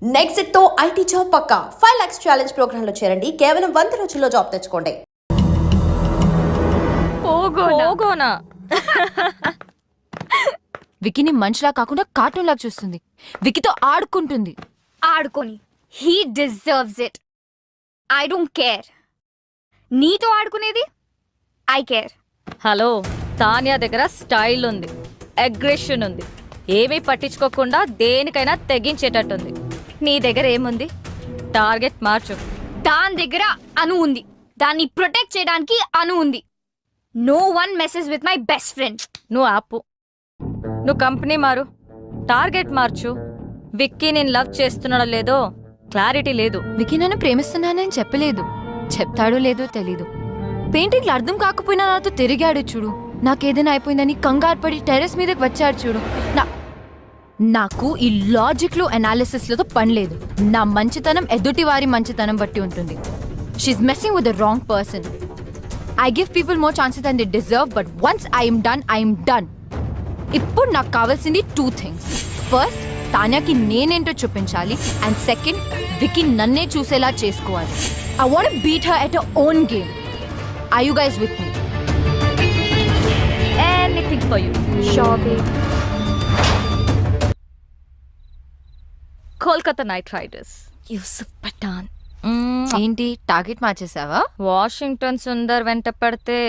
Next తో IT job పక్కా 5 lakhs challenge program లో చేరండి. కేవలం 100 రోజుల్లో జాబ్ తెచ్చుకోండి. పోగోనా వికీని మనిషిలా కాకుండా కార్టూన్ లాగా చూస్తుంది. వికీతో ఆడుకుంటుంది. ఆడుకొని he deserves it. I don't care. నీతో ఆడుకునేది ఐ కేర్. హలో, తాన్యా దగ్గర స్టైల్ ఉంది, అగ్రెషన్ ఉంది, ఏమీ పట్టించుకోకుండా దేనికైనా తెగించేటట్టుంది. నీ దగ్గర ఏముంది? టార్గెట్ మార్చు. దాని దగ్గర అను ఉంది, దాన్ని ప్రొటెక్ట్ చేయడానికి అను ఉంది. No one message with my best friend. నువ్వు ఆపు, నువ్వు కంపెనీ మారు, టార్గెట్ మార్చు. విక్కీ నేను లవ్ చేస్తున్నాడో లేదో క్లారిటీ లేదు. వికీ నన్ను ప్రేమిస్తున్నానని చెప్పలేదు. చెప్తాడో లేదో తెలీదు. పెయింటింగ్లు అర్థం కాకపోయినా నాతో తిరిగాడు చూడు. నాకేదైనా అయిపోయిందని కంగారు పడి టెర్రస్ మీదకి వచ్చాడు చూడు. నాకు ఈ లాజిక్లు అనాలిసిస్లతో పని లేదు. నా మంచితనం ఎదుటి వారి మంచితనం బట్టి ఉంటుంది. She's messing with the wrong person. I give people more chances than they deserve, but once I'm done. ఇప్పుడు నాకు కావాల్సింది 2 things. ఫస్ట్, తాన్యాకి నేనేంటో చూపించాలి. అండ్ సెకండ్, వికీ నన్నే చూసేలా చేసుకోవాలి. I want beat her at her own game. Are you guys with me? Anything for you. Sure, babe. Kolkata Knight Riders, Yusuf Pathan. ఏంటి target మార్చేసావా? Washington Sundar వెంట పడితే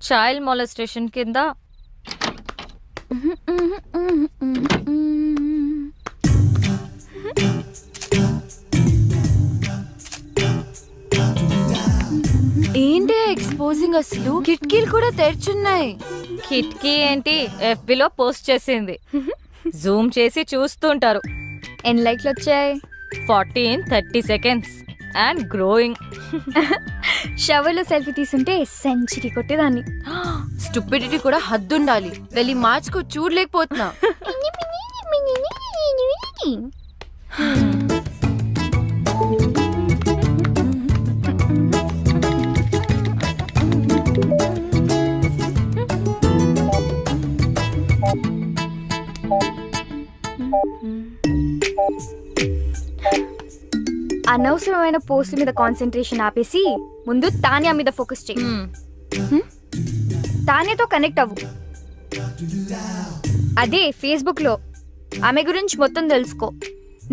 చైల్డ్ మొలెస్టేషన్ కింద. ఏంటి ఎక్స్పోజింగ్? అసలు కిటికీలు కూడా తెరుచున్నాయి. కిట్కీ ఏంటి, FB లో పోస్ట్ చేసింది. జూమ్ చేసి చూస్తుంటారు. ఎన్ని లైక్లు వచ్చాయి? 40 in 30 seconds అండ్ గ్రోయింగ్. షవర్లో సెల్ఫీ తీసుంటే సెంచరీ కొట్టేదాన్ని. స్టూపిడిటీ కూడా హద్దుండాలి. వెళ్ళి మార్చుకో, చూడలేకపోతున్నా. అనవసరమైన పోస్ట్ మీద కాన్సన్ట్రేషన్ ఆపేసి ముందు తాన్యా మీద ఫోకస్ చేయి. తాన్యాతో కనెక్ట్ అవ్వు. అదే ఫేస్బుక్ లో ఆమె గురించి మొత్తం తెలుసుకో.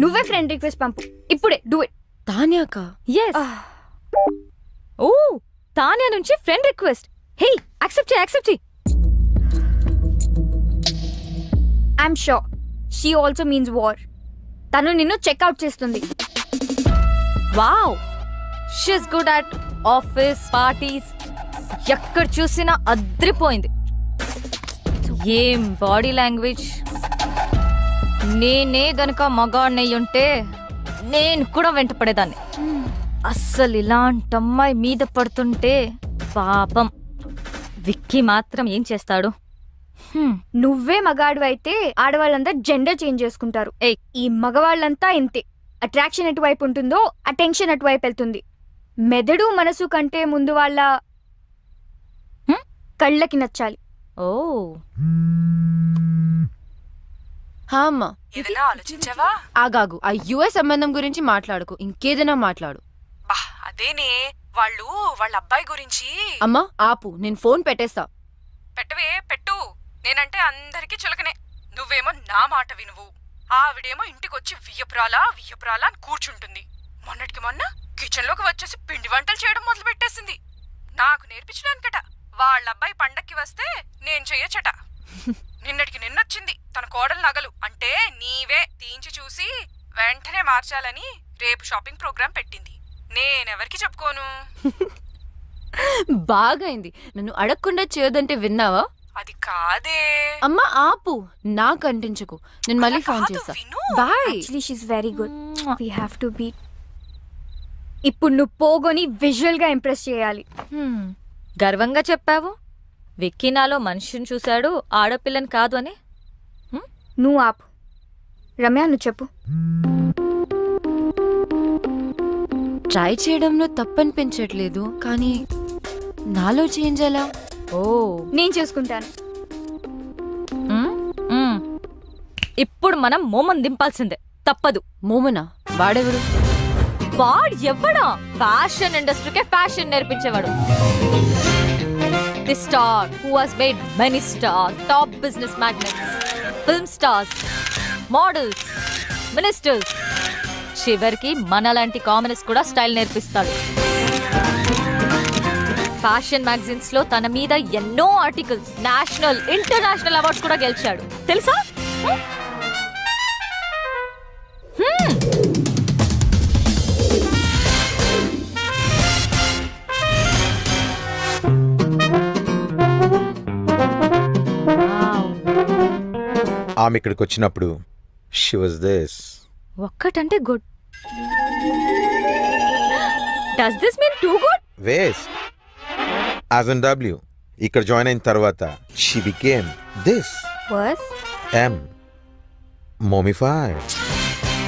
నువ్వే ఫ్రెండ్ రిక్వెస్ట్ పంపు ఇప్పుడే. Do it. తాన్యాకా? ఎస్. ఓ, తాన్యా నుంచి ఫ్రెండ్ రిక్వెస్ట్. హే, యాక్సెప్ట్ చేయి. I'm sure she also means war. తను నిన్ను చెక్అవుట్ చేస్తుంది. Wow, she's good at office parties. ఎక్కడ చూసినా అద్రిపోయింది. ఏం బాడీ లాంగ్వేజ్. నేనే గనక మగాడినయ్యుంటే నేను కూడా వెంట పడేదాన్ని. అస్సలు ఇలాంటి అమ్మాయి మీద పడుతుంటే పాపం. విక్కీ మాత్రం ఏం చేస్తాడు? నువ్వే మగాడు అయితే ఆడవాళ్ళంతా జెండర్ చేంజ్ చేసుకుంటారు. ఈ మగవాళ్ళంతా ఇంతే. అట్రాక్షన్ ఎటువైపు ఉంటుందో అటెన్షన్ అటువైపు వెళ్తుంది. మెదడు మనసు కంటే ముందు వాళ్ళ కళ్ళకి నచ్చాలి. ఓ, అమ్మా, ఏదైనా ఆలోచించావా? ఆగాగు. ఆ యుఎస్ సంబంధం గురించి మాట్లాడుకు, ఇంకేదైనా మాట్లాడు. అదేనే, వాళ్ళ అబ్బాయి గురించి. అమ్మా ఆపు, నేను ఫోన్ పెట్టేస్తా. పెట్టవే, పెట్టు. నేనంటే అందరికీ చులకనే. నువ్వేమో నా మాట వినువు. ఆవిడేమో ఇంటికొచ్చి వియ్యపురాలా అని కూర్చుంటుంది. మొన్నటికి మొన్న కిచెన్ లోకి వచ్చేసి పిండి వంటలు చేయడం మొదలు పెట్టేసింది. నాకు నేర్పించడానికట. వాళ్ళ అబ్బాయి పండక్కి వస్తే నేను చెయ్యొచ్చట. నిన్నటికి నిన్నొచ్చింది తన కోడలు నగలు అంటే నీవే తీయించి చూసి వెంటనే మార్చాలని రేపు షాపింగ్ ప్రోగ్రాం పెట్టింది. నేనెవరికి చెప్పుకోను. బాగైంది. నన్ను అడగకుండా చేయొద్దంటే విన్నావా? అది కాదే. అమ్మా ఆపు, నాకు అంటించకు. నేను మళ్ళీ ఫోన్ చేస్తా. Bye. Actually she's very good. We have to beat. ఇప్పుడు నువ్వు పోగొని విజువల్ గా ఇంప్రెస్ చేయాలి. గర్వంగా చెప్పావు. విక్కీ నాలో మనిషిని చూశాడు, ఆడపిల్లని కాదు అని. నువ్వు ఆపు. రమ్య, నువ్వు చెప్పు. ట్రై చేయడంలో తప్పనిపించట్లేదు, కానీ నాలో చేంజ్ ఎలా? ఓ, నేను చూసుకుంటాను. ఇప్పుడు మనం మోమన్ దింపాల్సిందే, తప్పదు. మోమనా? వాడెవడు? వాడు ఎవ్వడా? ఫ్యాషన్ ఇండస్ట్రీకే ఫ్యాషన్ నేర్పించేవాడు. The star who has made many stars, top business magnates, film stars, models, ministers, చివరికి మనలాంటి కామనర్స్ కూడా స్టైల్ నేర్పిస్తాడు. ఫ్యాషన్ మ్యాగజైన్స్ లో తన మీద ఎన్నో ఆర్టికల్స్, నేషనల్ ఇంటర్నేషనల్ అవార్డ్స్ కూడా గెలిచాడు తెలుసా? ఆమె ఇక్కడికి వచ్చినప్పుడు షీ వాజ్ దిస్. ఒక్కటంటే good. Does this mean too good? Waste. As N W ఇక్కడ జాయిన్ అయిన తర్వాత she became this. Worse M momified.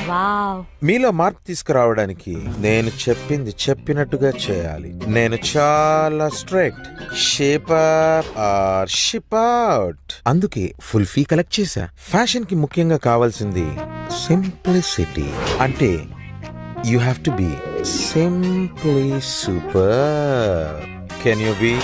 Wow. మీలో మార్పు తీసుకురావడానికి నేను చెప్పింది చెప్పినట్టుగా చేయాలి. నేను చాలా strict. Shape up or ship out. అందుకే ఫుల్ ఫీ కలెక్ట్ చేశా. ఫ్యాషన్ కి ముఖ్యంగా కావాల్సింది సింప్లిసిటీ. అంటే you have to be simply super. Can you be?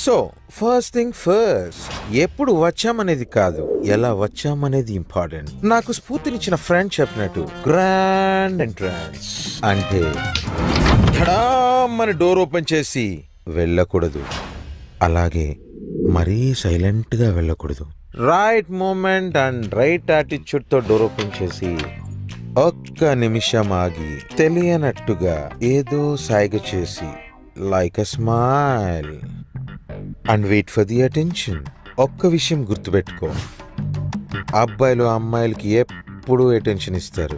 So first thing first, ఎప్పుడు వచ్చామనేది కాదు, ఎలా వచ్చామనేది ఇంపార్టెంట్. నాకు స్ఫూర్తినిచ్చిన ఫ్రెండ్ చెప్పినట్టు గ్రాండ్ ఎంట్రన్స్ అంటే ధడామని డోర్ ఓపెన్ చేసి వెళ్ళకూడదు, అలాగే మరీ సైలెంట్ గా వెళ్ళకూడదు. Right moment and right attitude తో డోర్ ఓపెన్ చేసి ఒక్క నిమిషం ఆగి తెలియనట్టుగా ఏదో సాయిగ చేసి like a smile and wait for the attention. ఒక్క విషయం గుర్తుపెట్టుకో, అబ్బాయిలు అమ్మాయిలకి ఎప్పుడూ అటెన్షన్ ఇస్తారు.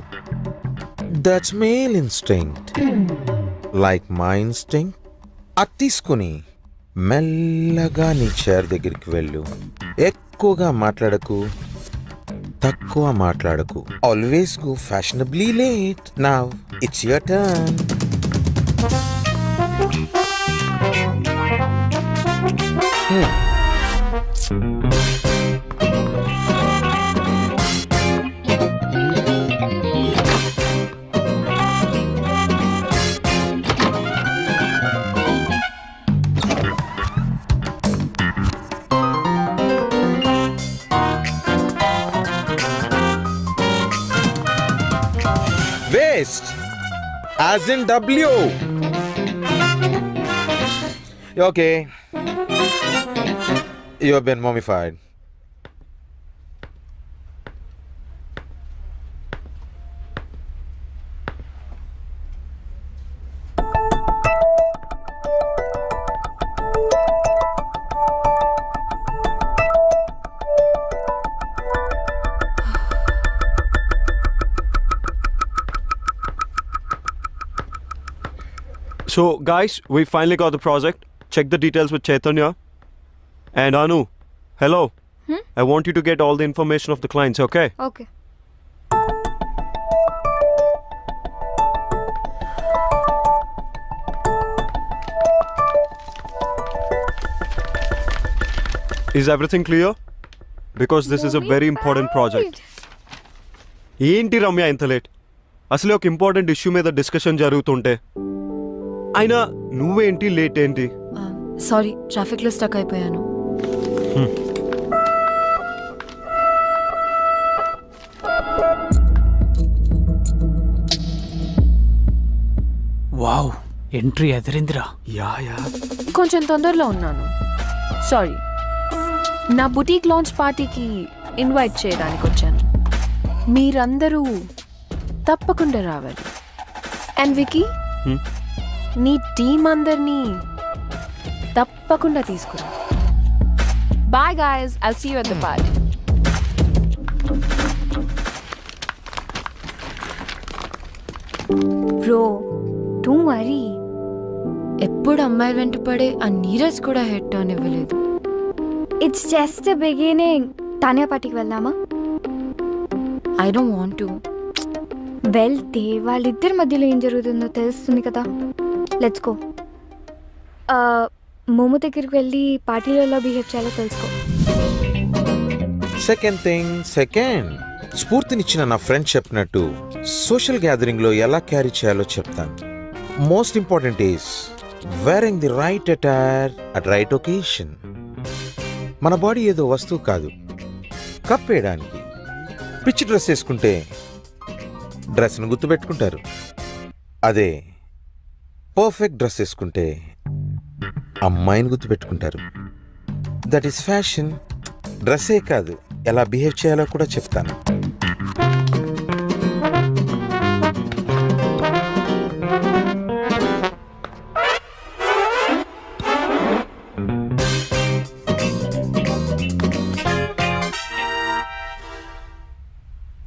That's male instinct, like my instinct. అది తీసుకుని మెల్లగా నీ చైర్ దగ్గరికి వెళ్ళు. ఎక్కువగా మాట్లాడకు, తక్కువ మాట్లాడకు. Always go fashionably late. Now it's your turn. Waste, as in W. Okay. You have been mummified. So, guys, we finally got the project. Check the details with Chaitanya. And Anu, hello. I want you to get all the information of the clients, okay? Okay. Is everything clear? Because this is a very important project. ఏంటి రమ్య ఇంత late? అసలే ఒక important issue మీద discussion జరుగుతుంటే అయినా నువ్వేంటి late ఏంటి? Sorry, traffic లో స్టక్ అయిపోయాను. వావ్, ఎంట్రీ ఎదిరిందిరా. యా కొంచెం తొందరలో ఉన్నాను, సారీ. నా బుటీక్ లాంచ్ పార్టీకి ఇన్వైట్ చేయడానికి వచ్చాను. మీరందరూ తప్పకుండా రావాలి. అండ్ వికీ, నీ టీం అందరినీ తప్పకుండా తీసుకురా. Bye guys, I'll see you at the party. Bro don't worry. ఎప్పుడు అమ్మాయి వెంట పడే ఆ నీరజ్ కూడా హెడ్ టర్న్ ఇవ్వలేదు. It's just beginning. తానియా పార్టీకి వెళ్దామా? I don't want to. వెళ్తే వాళ్ళిద్దరి మధ్యలో ఏం జరుగుతుందో తెలుస్తుంది కదా. Let's go. మోమో దగ్గరికి వెళ్ళి పార్టీలో ఎలా బిహేవ్ చేయాలో తెలుసుకో. Second thing, second. స్ఫూర్తినిచ్చిన నా ఫ్రెండ్ చెప్పినట్టు సోషల్ గ్యాదరింగ్లో ఎలా క్యారీ చేయాలో చెప్తాను. Most important is wearing the right attire at right occasion. మన బాడీ ఏదో వస్తువు కాదు, కప్పేయడానికి. పిచ్చి డ్రెస్ వేసుకుంటే డ్రెస్ను గుర్తుపెట్టుకుంటారు. అదే పర్ఫెక్ట్ డ్రెస్ వేసుకుంటే అమ్మాయిని గుర్తుపెట్టుకుంటారు. That is fashion. డ్రెస్సే కాదు, ఎలా బిహేవ్ చేయాలో కూడా చెప్తాను.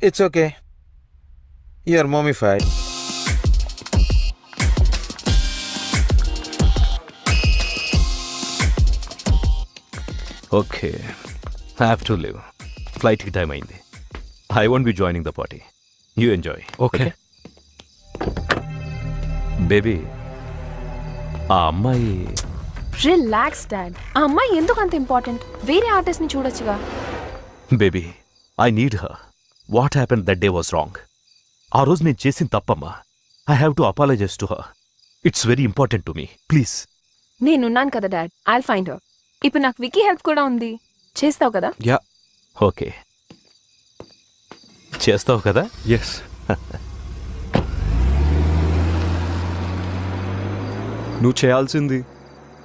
It's okay, you are mommified. Okay, have to leave. ఫ్లైట్కి టైం అయింది. I won't be joining the party. You enjoy. Okay. Baby, ఆ అమ్మాయి రిలాక్స్ డాడ్. ఆ అమ్మాయి ఎందుకు అంత ఇంపార్టెంట్? వేరే ఆర్టిస్ట్ ని చూడొచ్చుగా. Baby, I need her. What happen that day was wrong. ఆ రోజు నేను చేసిన తప్పమ్మా. I have to apologise to her. It's very important to me. Please. నేనున్నాను కదా డాడ్, ఐల్ ఫైండ్ హర్. ఇప్పుడు నాకు వికీ హెల్ప్ కూడా ఉంది. చేస్తావు కదా? యా. ఓకే, చేస్తావు కదా? ఎస్. నువ్వు చేయాల్సింది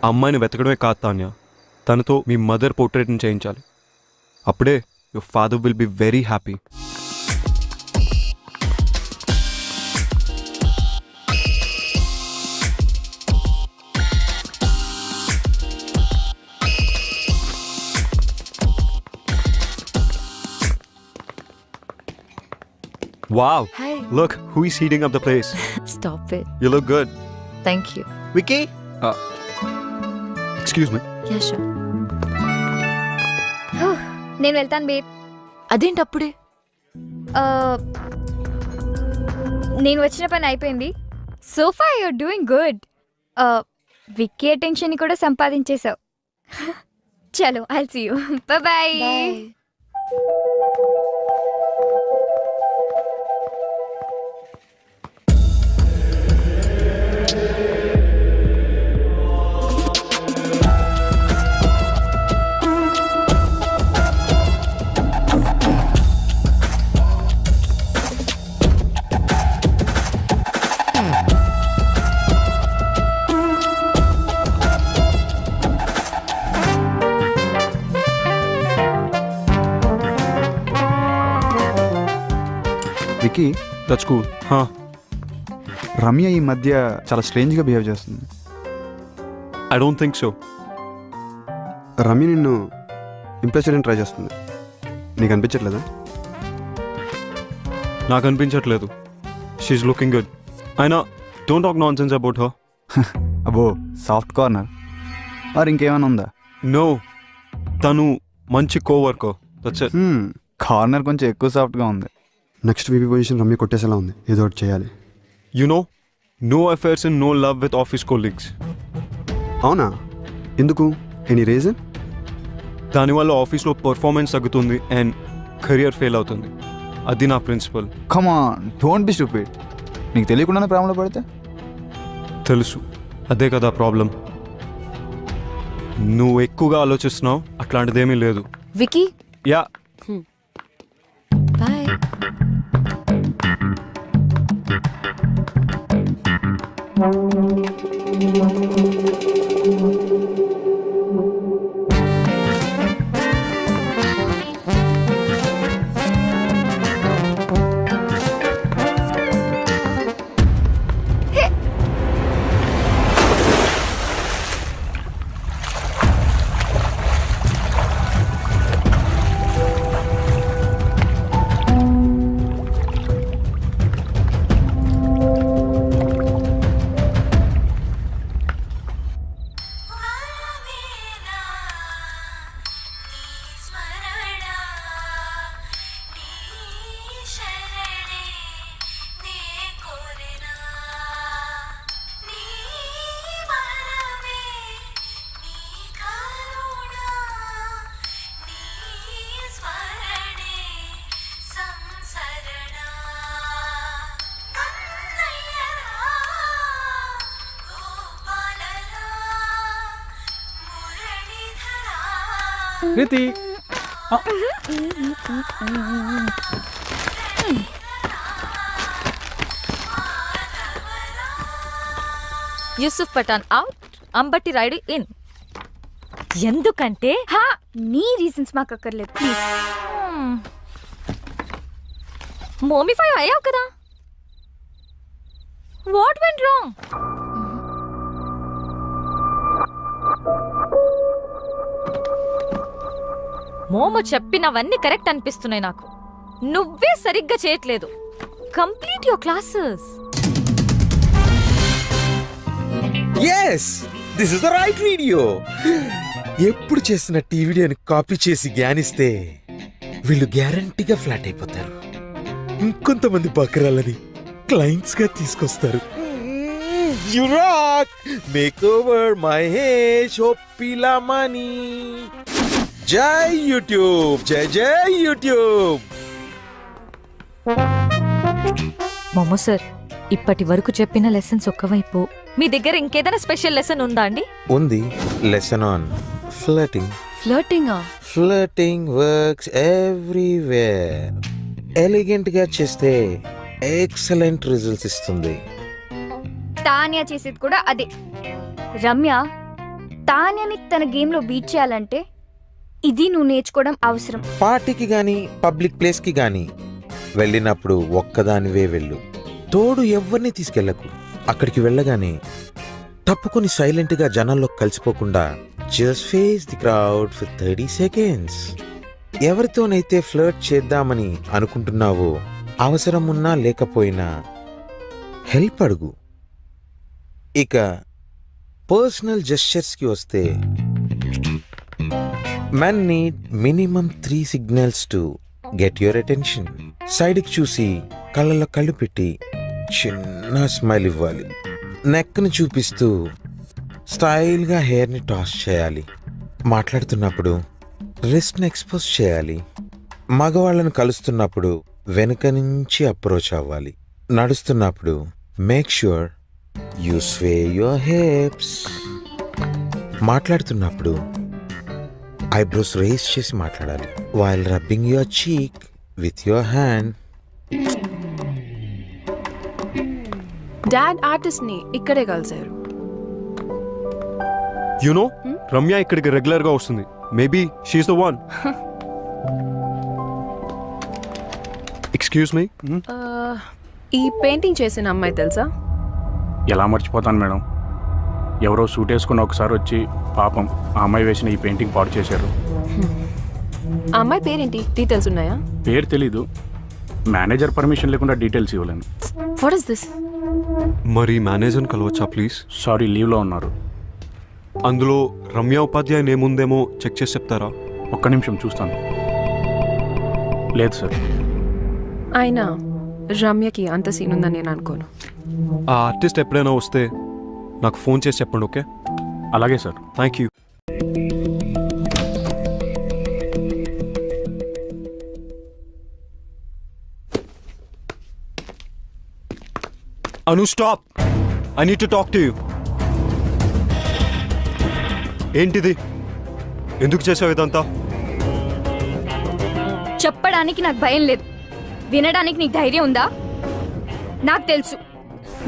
ఆ అమ్మాయిని వెతకడమే కాదు తాన్యా, తనతో మీ మదర్ పోర్ట్రేట్ని చేయించాలి. అప్పుడే your father will be very happy. Wow. Hi. Look, who is heating up the place? Stop it. You look good. Thank you. Vicky? Excuse me. Yeah, sure. నేను వెళ్తాను బేబ్. అదేంటి అప్పుడే? నేను వచ్చిన పని అయిపోయింది. So far you're doing good. Vicky attention కూడా సంపాదించేశావు. చలో, I'll see you. Bye. Vicky, That's cool. Huh? Ramya ఈ మధ్య చాలా స్ట్రేంజ్గా బిహేవ్ చేస్తుంది. I don't think so. Ramya నిన్ను ఇంప్రెస్ చేయడానికి ట్రై చేస్తుంది. నీకు అనిపించట్లేదా? నాకు అనిపించట్లేదు. She's looking good. అయినా don't talk nonsense about her. అబ్బో, సాఫ్ట్ కార్నర్ మరి ఇంకేమైనా ఉందా? నో, తను మంచి కోవర్కర్. That's it. కార్నర్ కొంచెం ఎక్కువ సాఫ్ట్గా ఉంది. నెక్స్ట్ వీపీ పొజిషన్ రమ్య కొట్టేసేలా ఉంది. ఏదో ఒకటి చేయాలి. You know, no affairs and no love with office colleagues. అవునా? ఎందుకు? Any reason? దానివల్ల ఆఫీస్లో పర్ఫార్మెన్స్ తగ్గుతుంది అండ్ కెరియర్ ఫెయిల్ అవుతుంది. అది నా principle. Come on, don't be stupid. నీకు తెలియకుండానే ప్రేమలో పడితే? తెలుసు, అదే కదా ప్రాబ్లం. నువ్వు ఎక్కువగా ఆలోచిస్తున్నావు. అట్లాంటిదేమీ లేదు. Vicky, ya. Bye. Kriti Yusuf Pathan out, Ambati Rayudu in. ఎందుకంటే హా, నీ రీజన్స్ మాకు అక్కర్లేదు ప్లీజ్. మోమిఫై అయ్యావు కదా. What went wrong? మోము చెప్పినవన్నీ కరెక్ట్ అనిపిస్తున్నాయి నాకు. నువ్వే సరిగ్గా చేయట్లేదు. Complete your classes. Yes, this is the right video. ఎప్పుడు చేస్తున్నట్టు ఈ వీడియోని కాపీ చేసి జ్ఞానిస్తే వీళ్ళు గ్యారంటీగా ఫ్లాట్ అయిపోతారు. ఇంకొంతమంది బకరాలని క్లయింట్స్ గా తీసుకొస్తారు. You rock makeover Mahesh Pilamani. జై యూట్యూబ్, జై జై యూట్యూబ్. మోమో సార్, ఇప్పటి వరకు చెప్పిన లెసన్స్ ఒక్కవైపు, మీ దగ్గర ఇంకేదైనా స్పెషల్ లెసన్ ఉందా అండి? ఉంది. Lesson on flirting. ఫ్లర్టింగా? Flirting works everywhere. ఎలిగెంట్ గా చేస్తే ఎక్సలెంట్ రిజల్ట్స్ ఇస్తుంది. తాన్యా చేసేది కూడా అదే. రమ్య తాన్యాని తన గేమ్ లో బీట్ చేయాలంటే ఇది నువ్వు నేర్చుకోవడం అవసరం. పార్టీకి గాని పబ్లిక్ ప్లేస్ కి గాని వెళ్ళినప్పుడు ఒక్కదానివే వెళ్ళు. తోడు ఎవరిని తీసుకెళ్లకు. అక్కడికి వెళ్ళగానే తప్పుకొని సైలెంట్ గా జనాల్లో కలిసిపోకుండా just face the crowd for 30 seconds. ఎవరితోనైతే ఫ్లర్ట్ చేద్దామని అనుకుంటున్నావో అవసరం ఉన్నా లేకపోయినా హెల్ప్ అడుగు. ఇక పర్సనల్ జెస్చర్స్ కి వస్తే, men need minimum 3 signals to get your attention. Side కి చూసి కళ్ళల్లో కళ్ళు పెట్టి చిన్న స్మైల్ ఇవ్వాలి. నెక్ని చూపిస్తూ స్టైల్గా హెయిర్ని టాస్ చేయాలి. మాట్లాడుతున్నప్పుడు రిస్ట్ని ఎక్స్పోజ్ చేయాలి. మగవాళ్ళను కలుస్తున్నప్పుడు వెనుక నుంచి అప్రోచ్ అవ్వాలి. నడుస్తున్నప్పుడు make sure you sway your hips. మాట్లాడుతున్నప్పుడు ఐబ్రోస్ రేస్ చేసి మాట్లాడాలి. While rubbing your cheek with your hand. Dad artist ని ఇక్కడే కలిసారు. యునో రమ్య ఇక్కడికి రెగ్యులర్ గా వస్తుంది. Maybe she's the one. Excuse me, ఈ పెయింటింగ్ చేసిన అమ్మాయి తెలుసా? ఎలా మర్చిపోతాను మేడం. ఎవరో సూట్ వేసుకున్న ఒకసారి వచ్చి పాపం ఆ అమ్మాయి వేసిన ఈ పెయింటింగ్ పాడు చేశారు. ఆ అమ్మాయి పేరేంటి? డీటెయిల్స్ ఉన్నాయా? పేరు తెలీదు. మేనేజర్ పర్మిషన్ లేకుండా డీటెయిల్స్ ఇవ్వలేను. What is this? మరి మేనేజర్ని కలవచ్చా ప్లీజ్? సారీ, లీవ్లో ఉన్నారు. అందులో రమ్య ఉపాధ్యాయుని ఏముందేమో చెక్ చేసి చెప్తారా? ఒక్క నిమిషం చూస్తాను. లేదు సార్. అయినా రమ్యకి అంత సీన్ ఉందని నేను అనుకోను. ఆ ఆర్టిస్ట్ ఎప్పుడైనా వస్తే నాకు ఫోన్ చేసి చెప్పండి. ఓకే? అలాగే sir. Thank you. Anu, stop. I need to talk to you. ఏంటిది? ఎందుకు చేసావు ఇదంతా? చెప్పడానికి నాకు భయం లేదు. వినడానికి నీకు ధైర్యం ఉందా? నాకు తెలుసు,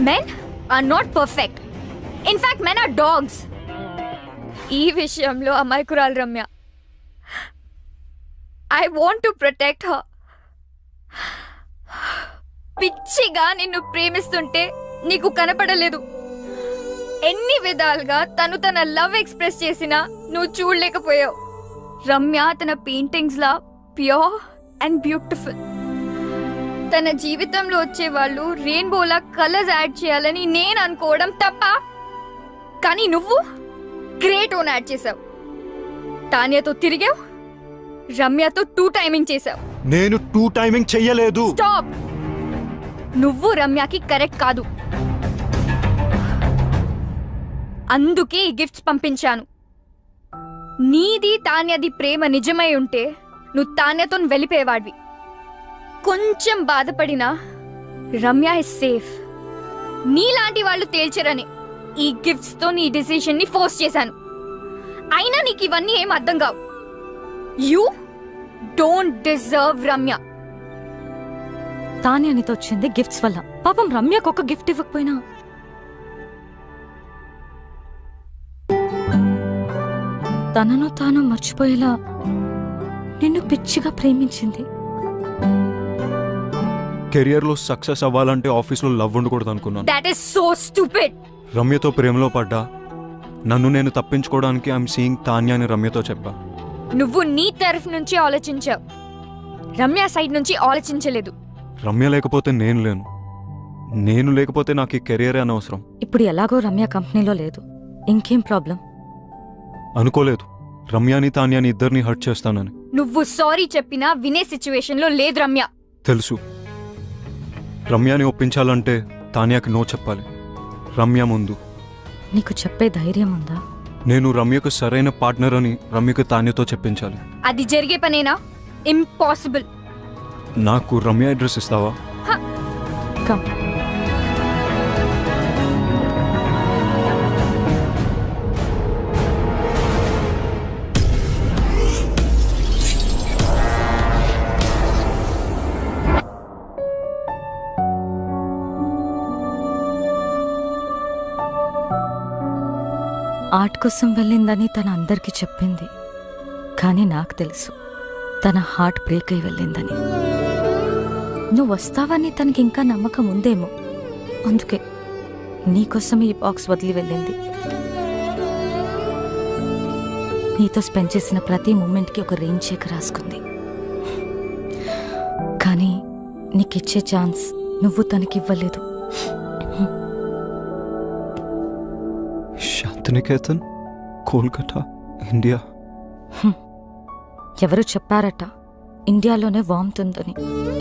men are not perfect. In fact men are dogs. ఈ విషయంలో అమాయకురాలు Ramya. I want to protect her. పిచ్చిగా నిన్ను ప్రేమిస్తుంటే నీకు కనపడలేదు. ఎన్ని విధాలుగా తను తన లవ్ ఎక్స్ప్రెస్ చేసినా నువ్వు చూడలేకపోయావు. రమ్య తన paintings law pure and beautiful. తన జీవితంలో వచ్చే వాళ్ళు రెయిన్బోలా కలర్స్ యాడ్ చేయాలని నేను అనుకోవడం తప్ప, కానీ నువ్వు గ్రేట్ ఓన్ యాడ్ చేసావు. తాన్యతో తిరిగావు, రమ్యతో 2 టైమింగ్ చేసావు. నేను 2 టైమింగ్ చెయ్యలేదు. స్టాప్. నువ్వు రమ్యకి కరెక్ట్ కాదు. అందుకే ఈ గిఫ్ట్స్ పంపించాను. నీది తాన్యది ప్రేమ నిజమై ఉంటే నువ్వు తాన్యతో వెళ్ళిపోయేవాడివి. కొంచెం బాధపడినా రమ్య ఇస్ సేఫ్. నీలాంటి వాళ్ళు తేల్చరని ఈ గిఫ్ట్స్ తో నీ డిసిషన్ ని ఫోర్స్ చేశాను. అయినా నీకు ఇవన్నీ ఏం అర్థం కావు. You don't deserve Ramya. తానే అనితో వచ్చింది గిఫ్ట్స్ వల్ల. పాపం రమ్యకు ఒక గిఫ్ట్ ఇవ్వకపోయినా తనను తాను మర్చిపోయేలా నిన్ను పిచ్చిగా ప్రేమించింది. కెరియర్లో సక్సెస్ అవ్వాలంటే ఆఫీస్లో లవ్ ఉండకూడదు అనుకున్నాను. That is so stupid. రమ్యతో ప్రేమలో పడ్డా. నన్ను నేను తప్పించుకోవడానికి ఐఎమ్ సీయింగ్ తాన్యా అని రమ్యతో చెప్పా. నువ్వు నీ తరఫు నుంచి ఆలోచించావు, రమ్య సైడ్ నుంచి ఆలోచించలేదు. రమ్య లేకపోతే నేను లేను. నేను లేకపోతే నాకు ఈ కెరియరే అనవసరం. ఇప్పుడు ఎలాగో రమ్య కంపెనీలో లేదు, ఇంకేం ప్రాబ్లం? అనుకోలేదు రమ్యాని తాన్యాని ఇద్దరిని హర్ట్ చేస్తానని. నువ్వు సారీ చెప్పినా వినే సిచ్యువేషన్ లో లేదు రమ్య. తెలుసు. రమ్యాని ఒప్పించాలంటే తాన్యాకి నో చెప్పాలి. రమ్య ముందు. నీకు చెప్పే ధైర్యం ఉందా? నేను రమ్యకు సరైన పార్ట్నర్ అని రమ్యకు తాన్యతో చెప్పించాలి. అది జరిగే పనేనా? ఇంపాసిబుల్. నాకు రమ్య అడ్రస్ ఇస్తావా? కమ్. ఆర్ట్ కోసం వెళ్ళిందని తన అందరికీ చెప్పింది, కానీ నాకు తెలుసు తన హార్ట్ బ్రేక్ అయి వెళ్ళిందని. నువ్వు వస్తావని తనకి ఇంకా నమ్మకం ఉందేమో, అందుకే నీకోసం ఈ బాక్స్ వదిలి వెళ్ళింది. నీతో స్పెండ్ చేసిన ప్రతి మూమెంట్కి ఒక రెయిన్ చెక్ రాసుకుంది. కానీ నీకిచ్చే ఛాన్స్ నువ్వు తనకివ్వలేదు. శాంతినికేతన్, కోల్కతా, ఇండియా. ఎవరు చెప్పారట ఇండియాలోనే వార్మ్త్ ఉందని,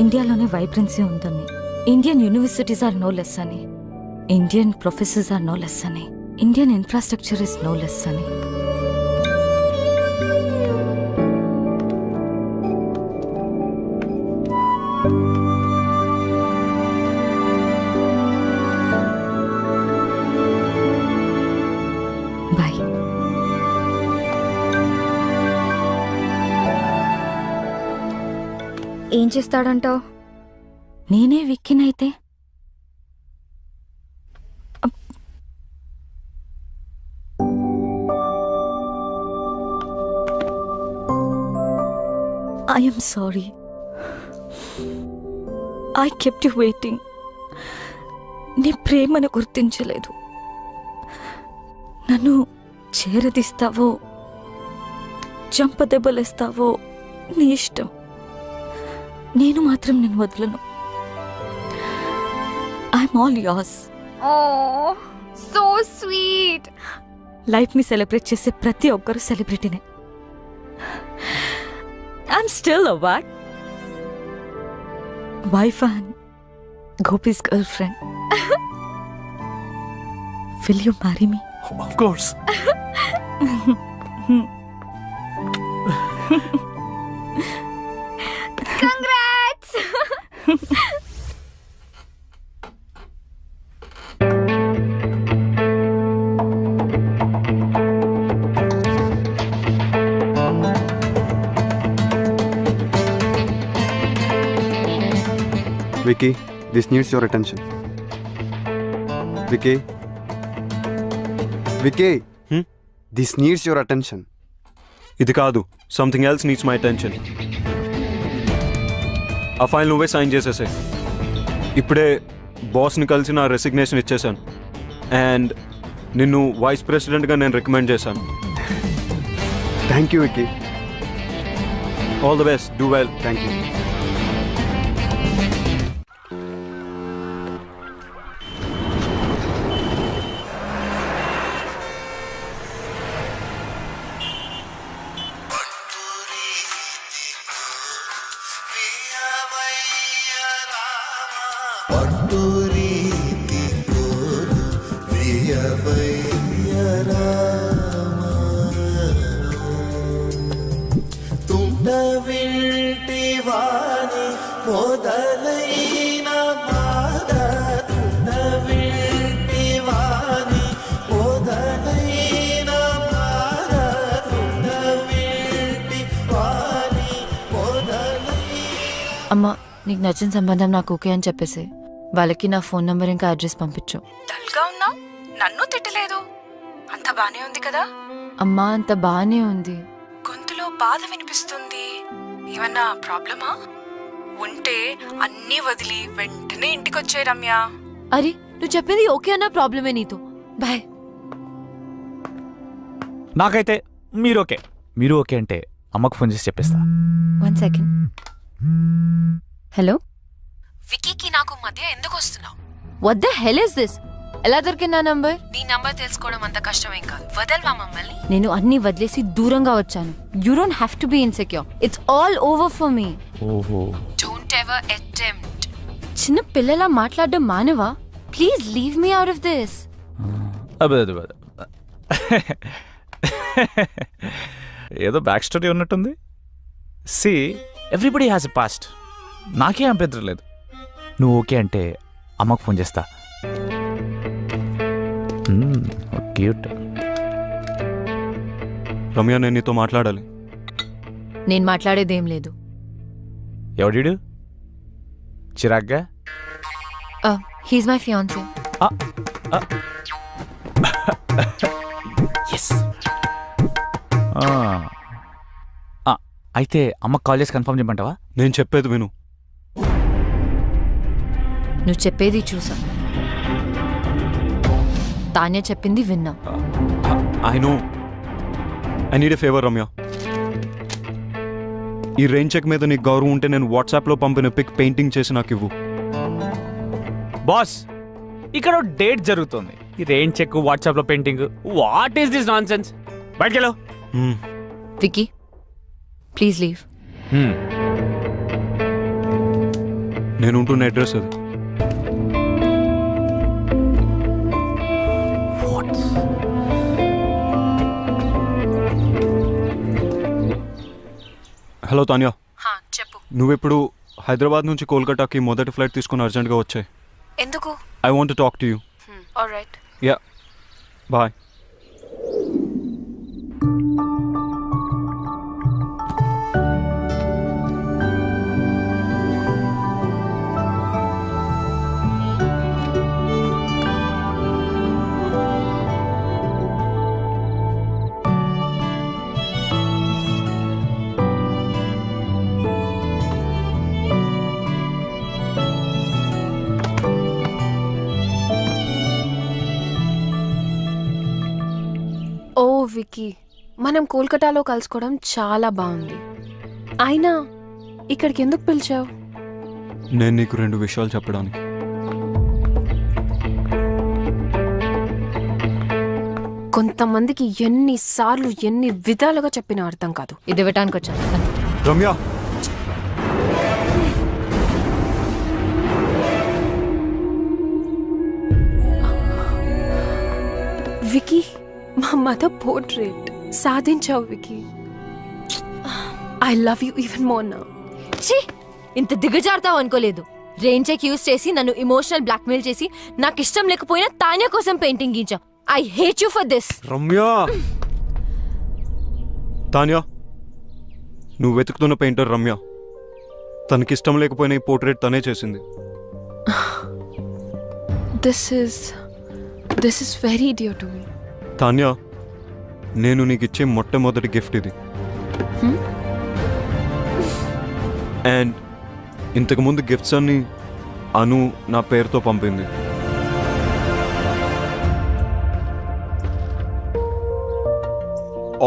ఇండియాలోనే వైబ్రెన్సీ ఉందని, Indian universities are no less అని, Indian professors are no less అని, Indian infrastructure is no less అని. బాయ్. ఏం చేస్తాడంటావు? నేనే విక్కినైతే I am sorry. I kept you waiting. నీ ప్రేమను గుర్తించలేదు. నన్ను చేరదీస్తావో చంపదెబ్బలేస్తావో నీ ఇష్టం. నేను మాత్రం నేను వదలను. I'm all yours. Oh so sweet. లైఫ్ని సెలబ్రేట్ చేసే ప్రతి ఒక్కరూ సెలబ్రిటీనే. I'm still a what? Wife and Gopi's girlfriend. Will you marry me? Of course. Congrats. Vicky, this needs your attention. Vicky. Vicky. This needs your attention. ఇది కాదు, something else needs my attention. ఆ file నువ్వే sign చేసేసే. ఇప్పుడే బాస్ని కలిసి నా resignation ఇచ్చేసాను. And నిన్ను vice ప్రెసిడెంట్గా నేను రికమెండ్ చేశాను. Thank you, Vicky. All the best, do well. Thank you. తుండ వింటివా అమ్మా నీకు నచ్చిన సంబంధం నాకు ఓకే అని చెప్పేసి వాళ్ళకి నా ఫోన్ నంబర్ ఇంకా అడ్రస్ పంపించు. డల్గా ఉన్నావు, నన్ను తిట్టలేదు. అంత బానే ఉంది కదా? అమ్మా అంత బానే ఉంది. గొంతులో బాధ వినిపిస్తుంది. ఏమన్నా ప్రాబ్లమా? ఉంటే అన్నీ వదిలి వెంటనే ఇంటికొచ్చే రమ్య. అరే నువ్వు చెప్పింది ఓకే అన్న ప్రాబ్లమే నీతో. బాయ్. నాకైతే మీరు ఓకే అంటే అమ్మకు ఫోన్ చేసి చెప్పేస్తా. 1 సెకండ్. హలో, వికీకి నాకు మధ్య ఎందుకు వస్తున్నావు? What the hell is this? ఎలా దొరికింది నా నంబర్? నీ నంబర్ తెలుసుకోవడం అంత కష్టమేం కాదు. వదల్వా మమ్మల్ని. నేను అన్ని వదిలేసి దూరంగా వచ్చాను. You don't have to B insecure. It's all over for me. ఓహో, డోంట్ ఎవర్ అటెంప్ట్. చిన్న పిల్లలా మాట్లాడడం మానవా? Please leave me out of this. అదే ఏదో బ్యాక్ స్టోరీ ఉన్నట్టుంది. See everybody has a past. నాకేం అభ్యంతరం లేదు. నువ్వు ఓకే అంటే అమ్మకు ఫోన్ చేస్తా. క్యూట్. రమ్య, నేను నీతో మాట్లాడాలి. నేను మాట్లాడేదేం లేదు. ఎవడీడు చిరాగ్గా? He's my fiancee. ఎస్. అయితే అమ్మకు కాల్ చేసి కన్ఫర్మ్ చేయమంటావా? నేను చెప్పేది విను. నువ్వు చెప్పేది చూసా, తానే చెప్పింది విన్నా. I know. I need a favour Ramya. ఈ రెయిన్ చెక్ మీద నీకు గౌరవం ఉంటే నేను వాట్సాప్లో పంపిన పిక్ పెయింటింగ్ చేసి నాకు ఇవ్వు. బాస్, ఇక్కడ డేట్ జరుగుతుంది. ఈ రెయిన్ చెక్, వాట్సాప్ లో painting, what is this nonsense? బయటకెళ్ళు. Vicky please leave. నేను ఉంటున్న అడ్రస్ అది. హలో తాన్యా, చెప్పు. నువ్వెప్పుడు హైదరాబాద్ నుంచి కోల్కతాకి మొదటి ఫ్లైట్ తీసుకుని అర్జెంట్గా వచ్చాయి. ఎందుకు? I want to talk to you. Alright. Ya, bye. Oh Vicky, మనం కోల్కతాలో కలుసుకోవడం చాలా బాగుంది. అయినా ఇక్కడికి ఎందుకు పిలిచావు? నేను నీకు 2 విషయాలు చెప్పడానికి. కొంతమందికి ఎన్నిసార్లు ఎన్ని విధాలుగా చెప్పినా అర్థం కాదు. ఇది ఇవ్వటానికి వచ్చాను. రమ్య, వికీ, మా మదర్ పోర్ట్రేట్ సాధించావు Vicky. I love you even more now. ఛీ, ఇంత దిగజారుతావు అనుకోలేదు. రెయిన్ చెక్ యూస్ చేసి నన్ను ఇమోషనల్ బ్లాక్మెయిల్ చేసి నాకు ఇష్టం లేకపోయినా తాన్యా కోసం పెయింటింగ్ గీంచావు. I hate you for this. Ramya. Tanya, నువ్వు వెతుకుతున్న పెయింటర్ రమ్య. తనకిష్టం లేకపోయినా ఈ పోర్ట్రేట్ తనే చేసింది. This is very dear to me. Tanya, నేను నీకు ఇచ్చే మొట్టమొదటి గిఫ్ట్ ఇది. అండ్ ఇంతకుముందు గిఫ్ట్స్ అన్ని అను నా పేరుతో పంపింది.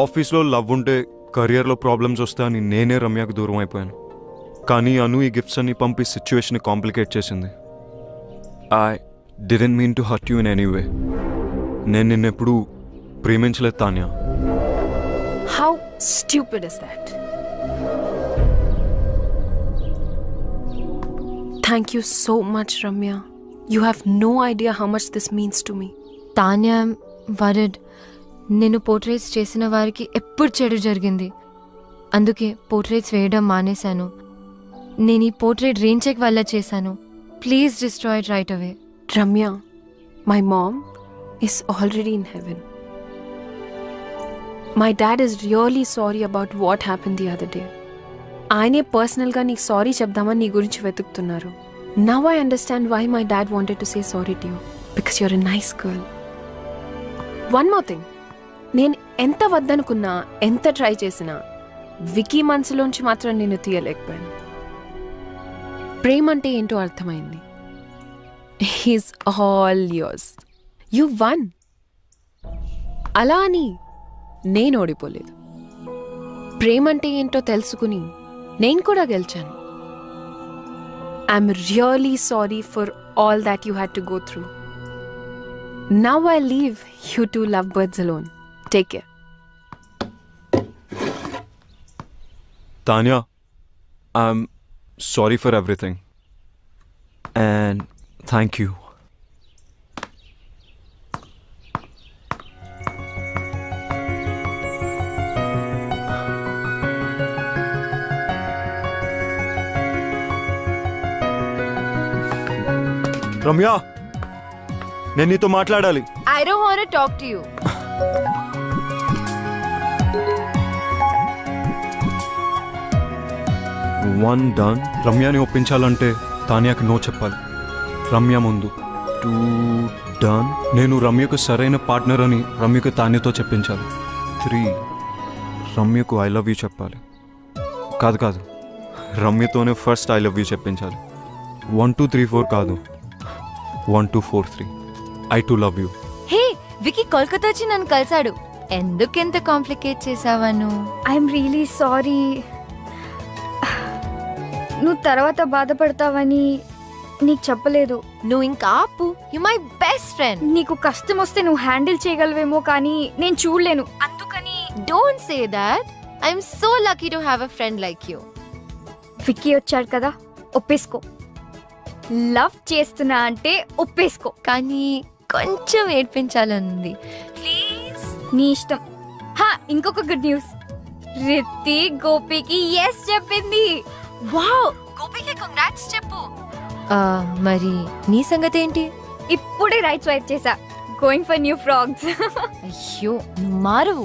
ఆఫీస్లో లవ్ ఉంటే కెరియర్లో ప్రాబ్లమ్స్ వస్తాయని నేనే రమ్యకు దూరం అయిపోయాను. కానీ అను ఈ గిఫ్ట్స్ అన్ని పంపి సిచ్యువేషన్ కాంప్లికేట్ చేసింది. I didn't mean to hurt you in any way. నేను నిన్నెప్పుడు ప్రేమించలేదు Tanya. How stupid is that? Thank you so much Ramya. You have no idea how much this means to me. Tanya వరడ్. నేను పోర్ట్రేట్స్ చేసిన వారికి ఎప్పుడు చెడు జరిగింది. అందుకే పోర్ట్రేట్స్ వేయడం మానేశాను. నేను ఈ పోర్ట్రేట్ రెయిన్ చెక్ వల్ల చేశాను. Please destroy it right away. Ramya, my mom is already in heaven. My dad is really sorry about what happened the other day. ఆయనే పర్సనల్గా నీకు సారీ చెప్దామని నీ గురించి వెతుకుతున్నారు. Now I understand why my dad wanted to say sorry to you because you're a nice girl. One more thing, నేను ఎంత వద్దనుకున్నా, ఎంత ట్రై చేసినా వికీ మనసులోంచి మాత్రం నేను తీయలేకపోయాను. ప్రేమ అంటే ఏంటో అర్థమైంది. He's all yours. You one. అలా అని నేను ఓడిపోలేదు. ప్రేమ అంటే ఏంటో తెలుసుకుని నేను కూడా గెలిచాను. I'm really sorry for all that you had to go through. Now I leave you to love birds alone. Take care. Tanya, I'm sorry for everything. And thank you. Ramya, నేను నీతో మాట్లాడాలి. I don't want to talk to you. One done. రమ్యని ఒప్పించాలంటే తానియాకి నో చెప్పాలి. రమ్య ముందు. Two done. నేను రమ్యకు సరైన పార్ట్నర్ అని రమ్యకు తానియాతో చెప్పించాలి. 3 రమ్యకు ఐ లవ్ యూ చెప్పాలి. కాదు రమ్యతోనే ఫస్ట్ ఐ లవ్ యూ చెప్పించాలి. 1 2 3 4 కాదు, 1 2 4 3. I too love you. Hey, Vicky Kolkata వచ్చి నన్ను కలిసాడు. ఎందుకెంత కాంప్లికేట్ చేసావను? I'm really sorry. నువ్వు తర్వాత బాధపడతావని నీకు చెప్పలేదు. నువ్వు ఇంకా ఆపు. You my best friend. నీకు కష్టం వస్తే నువ్వు హ్యాండిల్ చేయగలవేమో కానీ నేను చూడలేను. అందుకని don't say that. I'm so lucky to have a friend like you. Vicky వచ్చాడు కదా, ఒప్పేసుకో. లవ్ చేస్తున్నా అంటే ఒప్పేసుకో. కానీ కొంచెం ఏడ్పించాలనుంది. ప్లీజ్, నీ ఇష్టం. ఇంకొక గుడ్ న్యూస్. రిత్తి గోపికి ఎస్ చెప్పింది. వావ్, గోపికి కంగ్రాట్స్ చెప్పు. మరి నీ సంగతి ఏంటి? ఇప్పుడే రైట్ స్వైప్ చేసా. Going for new frogs. అయ్యో, నువ్వు మారు.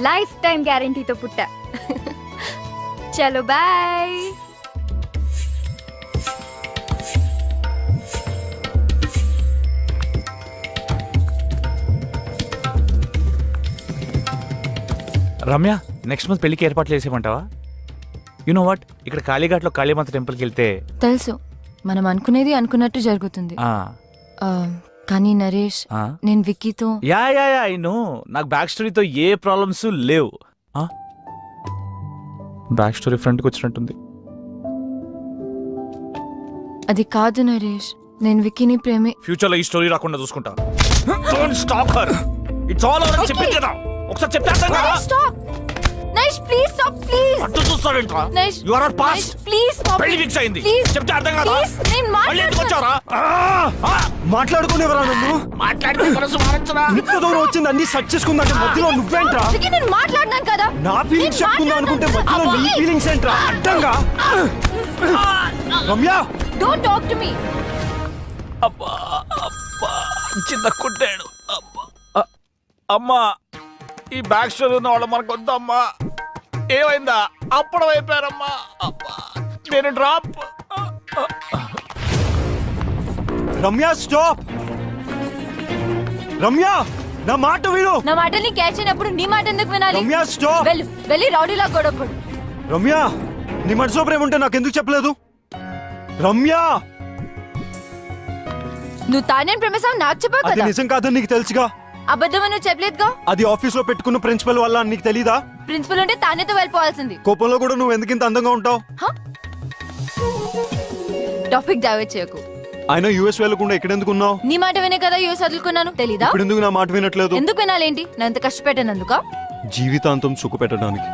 లైఫ్ టైం గ్యారంటీతో పుట్టా. చలో బాయ్. రమ్య, నెక్స్ట్ మంత్ పెళ్లికి ఏర్పాట్లు చేసేయమంటావా? యు నో వాట్, ఇక్కడ కాళీఘాట్లో కాళీమాత టెంపుల్కి వెళ్తే తెలుసు, మనం అనుకునేది అనుకున్నట్టు జరుగుతుంది. కానీ నరేష్, నేను విక్కీతో యా ఐ నో. నాకు బ్యాక్ స్టోరీతో ఏ ప్రాబ్లమ్స్ లేవు. బ్యాక్ స్టోరీ ఫ్రంట్కి వచ్చినట్టుంది. అది కాదు నరేష్, నేను విక్కీని ప్రేమే. ఫ్యూచర్ లో ఈ స్టోరీ రాకుండా చూసుకుంటా. Don't stop her. It's all over అని చెప్పింది కదా, ఒకసారి చెప్తే అర్థం కాదా? Stop Naresh, please stop, please. అటు చూస్తావేంట్రా? Naresh, you are past. Please stop. పెళ్లి ఫిక్స్ అయింది. ప్లీజ్ చెప్తే అర్థం కాదా? ప్లీజ్, నేను మళ్ళీ ఎందుకు వచ్చారా? మాట్లాడుకునేవరా నన్ను? మాట్లాడుకునే మనసు మారచ్చరా? ఇంత దూరం వచ్చింది అన్ని సెట్ చేసుకుందంటే మధ్యలో నువ్వేంట్రా? విక్కీ, నేను మాట్లాడినాను కదా. నా ఫీలింగ్స్ చెప్పుకుందాం అనుకుంటే మధ్యలో నీ ఫీలింగ్స్ ఏంట్రా? అడ్డంగా. Ramya, don't talk to me. అబ్బా అబ్బా, చిన్న కుట్టాడు. అబ్బా అమ్మా, ఈ బ్యాక్ స్టోరీ ఉన్న వాళ్ళు మనకు వద్దమ్మా. ఏమైందా? అప్పుడు అయిపోయారమ్మా. అబ్బా, నేను డ్రాప్. రమ్య స్టాప్. రమ్య, నా మాట విను. నా మాటని క్యాచ్ అయినప్పుడు నీ మాట ఎందుకు వినాలి? రమ్య స్టాప్. వెళ్ళి రౌడీలా గొడవపడు. రమ్య, నీ మనసులో ప్రేమ ఉంటే నాకెందుకు చెప్పలేదు? రమ్య, నువ్వు తానేం ప్రేమిస్తావు నాకు చెప్పావు అది కదా. నిజం కాదని నీకు తెలుసుగా. అబద్ధం నువ్వు చెప్పలేదుగా. అది ఆఫీస్ లో పెట్టుకున్న ప్రిన్సిపల్ వల్ల నీకు తెలీదా? ప్రిన్సిపల్ ఉంటే తానేతో వెళ్ళిపోవాల్సింది. కోపంలో కూడా నువ్వు ఎందుకు ఇంత అందంగా ఉంటావు? టాపిక్ డైవర్ట్ చేయకు. ఆయన యూఎస్ వెళ్ళకుండా ఇక్కడ ఎందుకు ఉన్నావు? నీ మాట వినే కదా యూఎస్ వదులుకున్నాను, తెలీదా? ఇప్పుడు ఎందుకు నా మాట వినట్లేదు? ఎందుకు వినాలేంటి? నేను ఎంత కష్టపెట్టానందుక? జీవితాంతం సుఖ పెట్టడానికి.